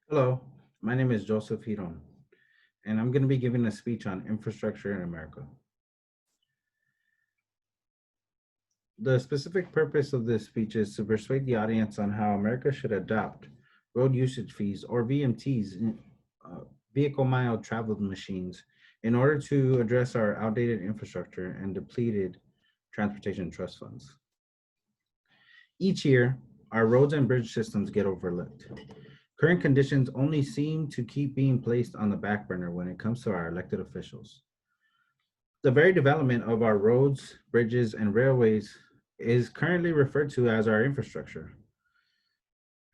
Hello, my name is Joseph Hiron, and I'm going to be giving a speech on infrastructure in America. The specific purpose of this speech is to persuade the audience on how America should adopt road usage fees or VMTs, uh, vehicle mile traveled machines, in order to address our outdated infrastructure and depleted transportation trust funds. Each year, our roads and bridge systems get overlooked. Current conditions only seem to keep being placed on the back burner when it comes to our elected officials. The very development of our roads, bridges, and railways is currently referred to as our infrastructure.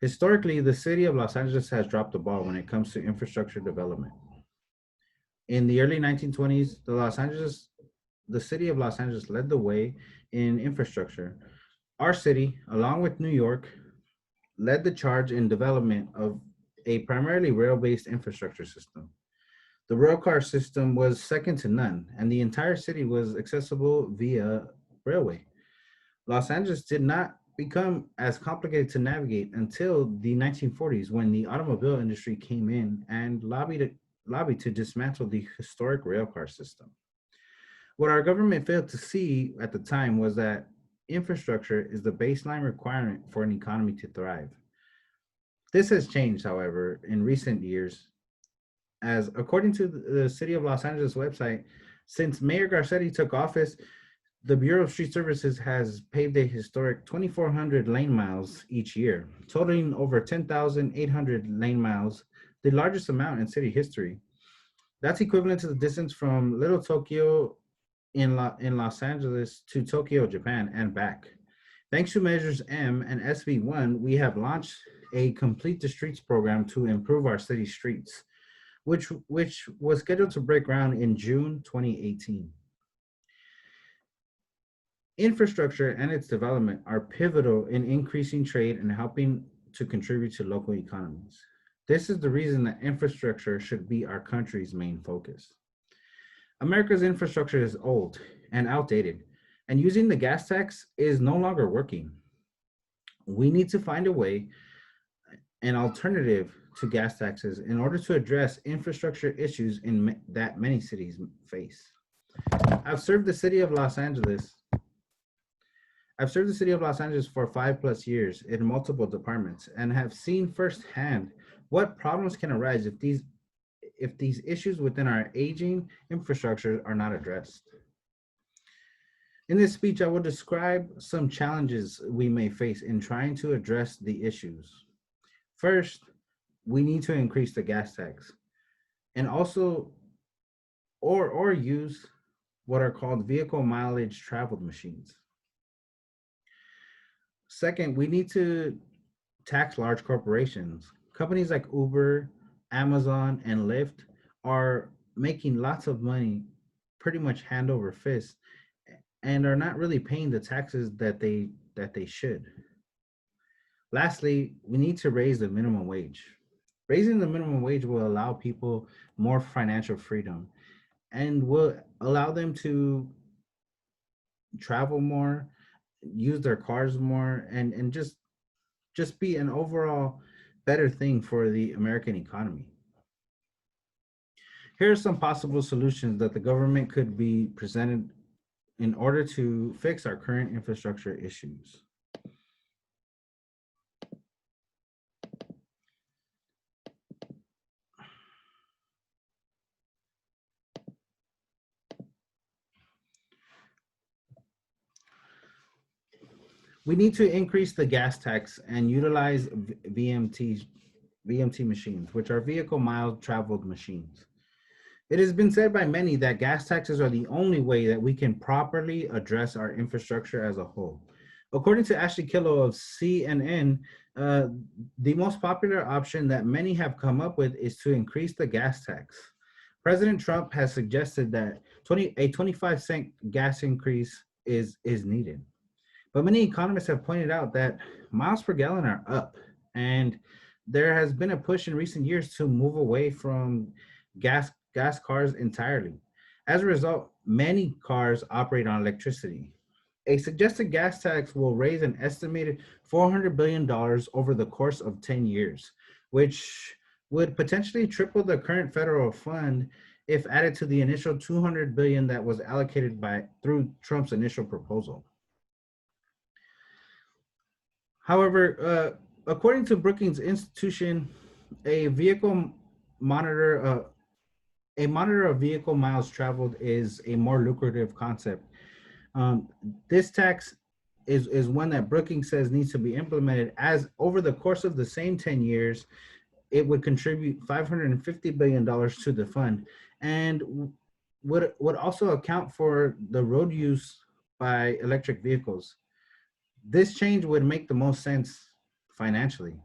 Historically, the city of Los Angeles has dropped the ball when it comes to infrastructure development. In the early 1920s, the city of Los Angeles led the way in infrastructure. Our city, along with New York, led the charge in development of a primarily rail-based infrastructure system. The rail car system was second to none, and the entire city was accessible via railway. Los Angeles did not become as complicated to navigate until the 1940s when the automobile industry came in and lobbied to dismantle the historic railcar system. What our government failed to see at the time was that infrastructure is the baseline requirement for an economy to thrive. This has changed, however, in recent years, as according to the City of Los Angeles website, since Mayor Garcetti took office, the Bureau of Street Services has paved a historic 2,400 lane miles each year, totaling over 10,800 lane miles, the largest amount in city history. That's equivalent to the distance from Little Tokyo in Los Angeles to Tokyo, Japan, and back. Thanks to Measures M and SB1, we have launched a Complete the Streets program to improve our city streets, which was scheduled to break ground in June 2018. Infrastructure and its development are pivotal in increasing trade and helping to contribute to local economies. This is the reason that infrastructure should be our country's main focus. America's infrastructure is old and outdated, and using the gas tax is no longer working. We need to find a way, an alternative to gas taxes, in order to address infrastructure issues that many cities face. I've served the city of Los Angeles I've served the city of Los Angeles for 5+ years in multiple departments and have seen firsthand what problems can arise if these issues within our aging infrastructure are not addressed. In this speech, I will describe some challenges we may face in trying to address the issues. First, we need to increase the gas tax and also or use what are called vehicle mileage traveled machines. Second, we need to tax large corporations. Companies like Uber, Amazon, and Lyft are making lots of money pretty much hand over fist and are not really paying the taxes that they should. Lastly, we need to raise the minimum wage. Raising the minimum wage will allow people more financial freedom and will allow them to travel more, use their cars more, and just be an overall better thing for the American economy. Here are some possible solutions that the government could be presented in order to fix our current infrastructure issues. We need to increase the gas tax and utilize VMT machines, which are vehicle mile traveled machines. It has been said by many that gas taxes are the only way that we can properly address our infrastructure as a whole. According to Ashley Killow of CNN, uh, the most popular option that many have come up with is to increase the gas tax. President Trump has suggested that a 25-cent gas increase is needed. But many economists have pointed out that miles per gallon are up, and there has been a push in recent years to move away from gas cars entirely. As a result, many cars operate on electricity. A suggested gas tax will raise an estimated $400 billion over the course of 10 years, which would potentially triple the current federal fund if added to the initial 200 billion that was allocated by through Trump's initial proposal. However, according to Brookings Institution, a vehicle monitor, uh, a monitor of vehicle miles traveled is a more lucrative concept. This tax is one that Brookings says needs to be implemented, as over the course of the same 10 years, it would contribute $550 billion to the fund and would also account for the road use by electric vehicles. This change would make the most sense financially.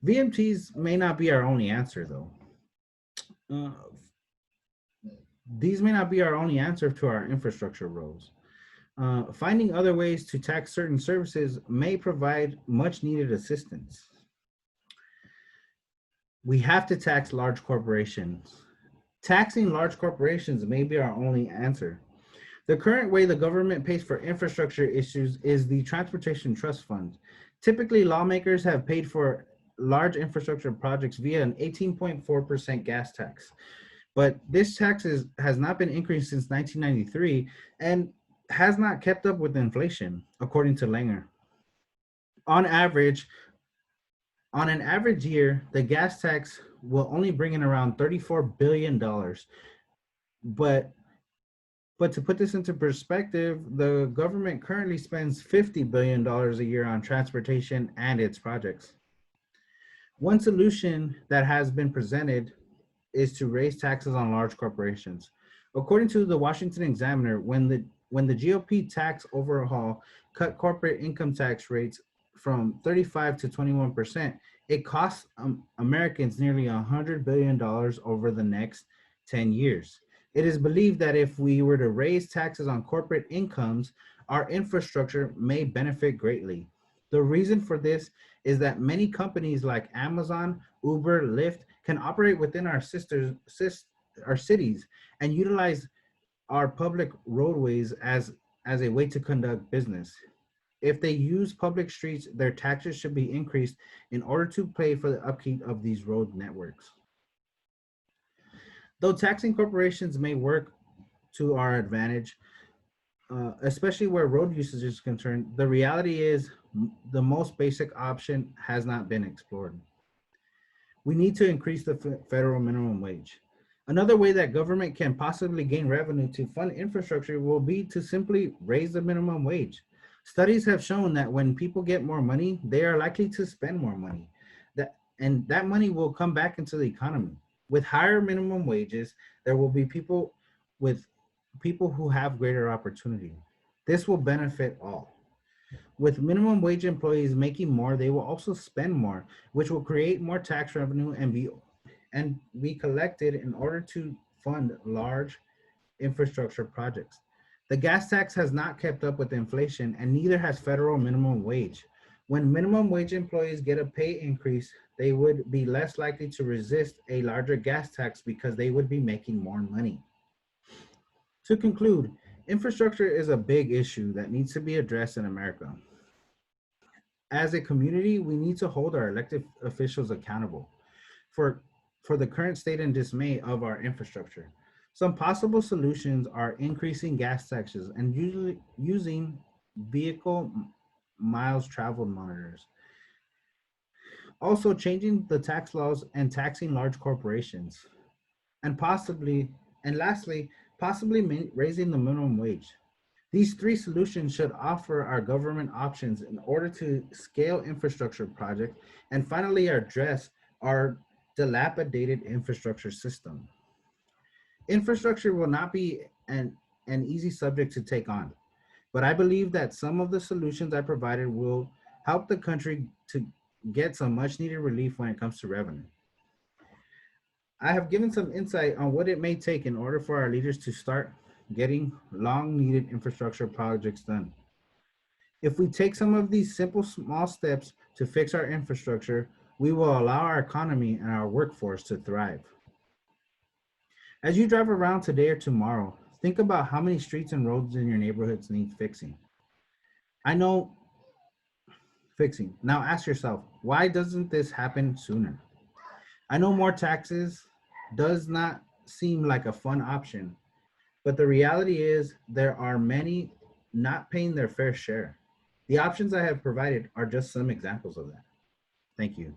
VMTs may not be our only answer, though. Uh, these may not be our only answer to our infrastructure roles. Finding other ways to tax certain services may provide much needed assistance. We have to tax large corporations. Taxing large corporations may be our only answer. The current way the government pays for infrastructure issues is the Transportation Trust Fund. Typically, lawmakers have paid for large infrastructure projects via an 18.4% gas tax. But this tax has not been increased since 1993 and has not kept up with inflation, according to Langer. On average, on an average year, the gas tax will only bring in around $34 billion. But But to put this into perspective, the government currently spends $50 billion a year on transportation and its projects. One solution that has been presented is to raise taxes on large corporations. According to the Washington Examiner, when the GOP tax overhaul cut corporate income tax rates from 35 to 21%, it costs Americans nearly $100 billion over the next 10 years. It is believed that if we were to raise taxes on corporate incomes, our infrastructure may benefit greatly. The reason for this is that many companies like Amazon, Uber, Lyft can operate within our cities and utilize our public roadways as a way to conduct business. If they use public streets, their taxes should be increased in order to pay for the upkeep of these road networks. Though taxing corporations may work to our advantage, especially where road usage is concerned, the reality is the most basic option has not been explored. We need to increase the federal minimum wage. Another way that government can possibly gain revenue to fund infrastructure will be to simply raise the minimum wage. Studies have shown that when people get more money, they are likely to spend more money. That money will come back into the economy. With higher minimum wages, there will be with people who have greater opportunity. This will benefit all. With minimum wage employees making more, they will also spend more, which will create more tax revenue and be collected in order to fund large infrastructure projects. The gas tax has not kept up with inflation, and neither has federal minimum wage. When minimum wage employees get a pay increase, they would be less likely to resist a larger gas tax because they would be making more money. To conclude, infrastructure is a big issue that needs to be addressed in America. As a community, we need to hold our elected officials accountable for, for the current state and dismay of our infrastructure. Some possible solutions are increasing gas taxes and usually using vehicle miles traveled monitors. Also, changing the tax laws and taxing large corporations. And lastly, possibly raising the minimum wage. These three solutions should offer our government options in order to scale infrastructure projects and finally address our dilapidated infrastructure system. Infrastructure will not be an easy subject to take on, but I believe that some of the solutions I provided will help the country to get some much needed relief when it comes to revenue. I have given some insight on what it may take in order for our leaders to start getting long needed infrastructure projects done. If we take some of these simple small steps to fix our infrastructure, we will allow our economy and our workforce to thrive. As you drive around today or tomorrow, think about how many streets and roads in your neighborhoods need fixing. I know fixing. Now ask yourself, why doesn't this happen sooner? I know more taxes does not seem like a fun option, but the reality is there are many not paying their fair share. The options I have provided are just some examples of that. Thank you.